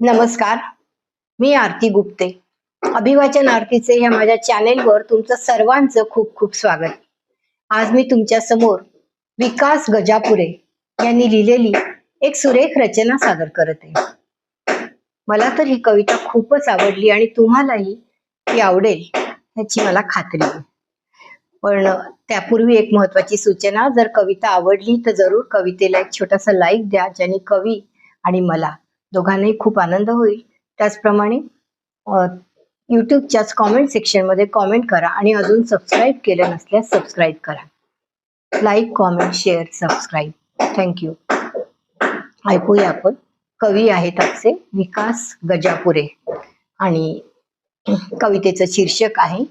नमस्कार, मी आरती गुप्ते. अभिवाचन आरतीचे या माझ्या चॅनेलवर तुमचं सर्वांचं खूप खूप स्वागत. आज मी तुमच्या समोर विकास गजापुरे यांनी लिहिलेली एक सुरेख रचना सादर करत आहे. मला तर ही कविता खूपच आवडली आणि तुम्हालाही ती आवडेल याची मला खात्री आहे. पण त्यापूर्वी एक महत्वाची सूचना, जर कविता आवडली तर जरूर कवितेला एक छोटासा लाईक द्या, ज्याने कवी आणि मला दोघांनाही खूप आनंद होईल. त्याचप्रमाणे युट्यूबच्याच कॉमेंट सेक्शन मध्ये कॉमेंट करा आणि अजून सबस्क्राईब केलं नसल्यास सबस्क्राईब करा. Like, comment, share, subscribe. Thank you. ऐकूया आपण. कवी आहेत आपले विकास गजापुरे आणि कवितेचं शीर्षक आहे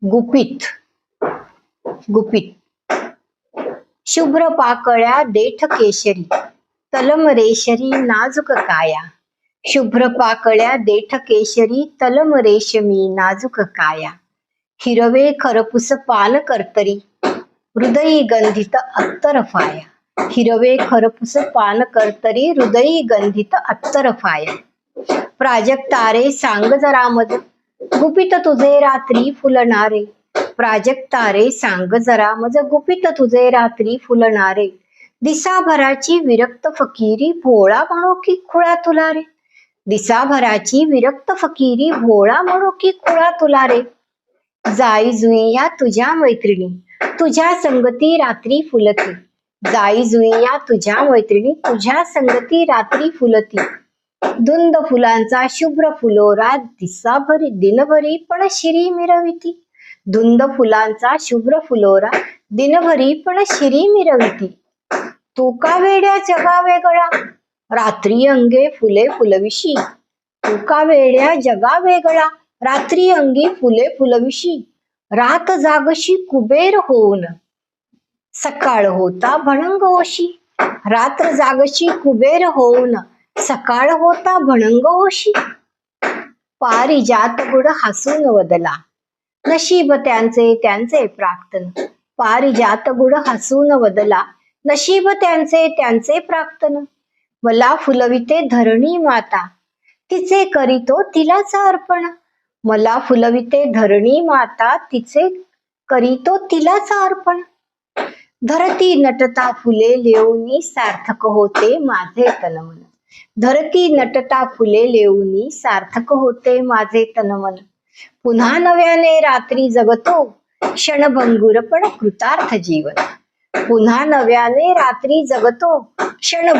गुपित. गुपित. शुभ्र पाकळ्या देठ केशरी, तलम रेशरी नाजूक काया. शुभ्र पाकळ्या देठ केशरी, तलम रेशमी नाजूक काया. हिरवे खरपूस पान कर्तरी, हृदयी गंधित अत्तर फाया. हिरवे खरपूस पान कर्तरी, हृदयी गंधित अत्तर फाया. प्राजक्तारे सांग जरा मज, गुपित तुझे रात्री फुलणारे. प्राजक्तारे सांग जरा मज, गुपित तुझे रात्री फुलणारे. दिसाभराची विरक्त फकीरी, भोळा म्हणो की खुळा तुला रे. दिसाभराची विरक्त फकीरी, भोळा म्हणो की खुळा तुला रे. जाई जुई या तुझ्या मैत्रिणी, तुझ्या संगती रात्री फुलती. जाई जुई या तुझ्या मैत्रिणी, तुझ्या संगती रात्री फुलती. धुंद फुलांचा शुभ्र फुलोरा, दिसाभरी दिनभरी पण शिरी मिरविती. धुंद फुलांचा शुभ्र फुलोरा, दिनभरी पण शिरी मिरविती. तू का वेड्या जगा वेगळा, रात्री अंगे फुले फुलविशी. तू का वेड्या जगा वेगळा, रात्री अंगी फुले फुलविशी. रात जागशी कुबेर होऊन, सकाळ होता भणंग होशी. रात्र जागशी कुबेर होऊन, सकाळ होता भणंग होशी. पारिजात गुड हसून वदला, नशीब त्यांचे त्यांचे प्राक्तन. पारिजात गुड हसून वदला, नशीब त्यांचे त्यांचे प्राक्तन. मला फुलविते धरणी माता, तिचे करीतो तिलाच अर्पण. मला फुलविते धरणी माता, तिचे करीतो तिलाच अर्पण. धरती नटता फुले लेऊनी, सार्थक होते माझे तनमन. धरती नटता फुले लेऊनी, सार्थक होते माझे तनमन. पुन्हा नव्याने रात्री जगतो, क्षणभंगुर पण कृतार्थ जीवन. पुन्हा नव्याने रात्री जगतो, क्षण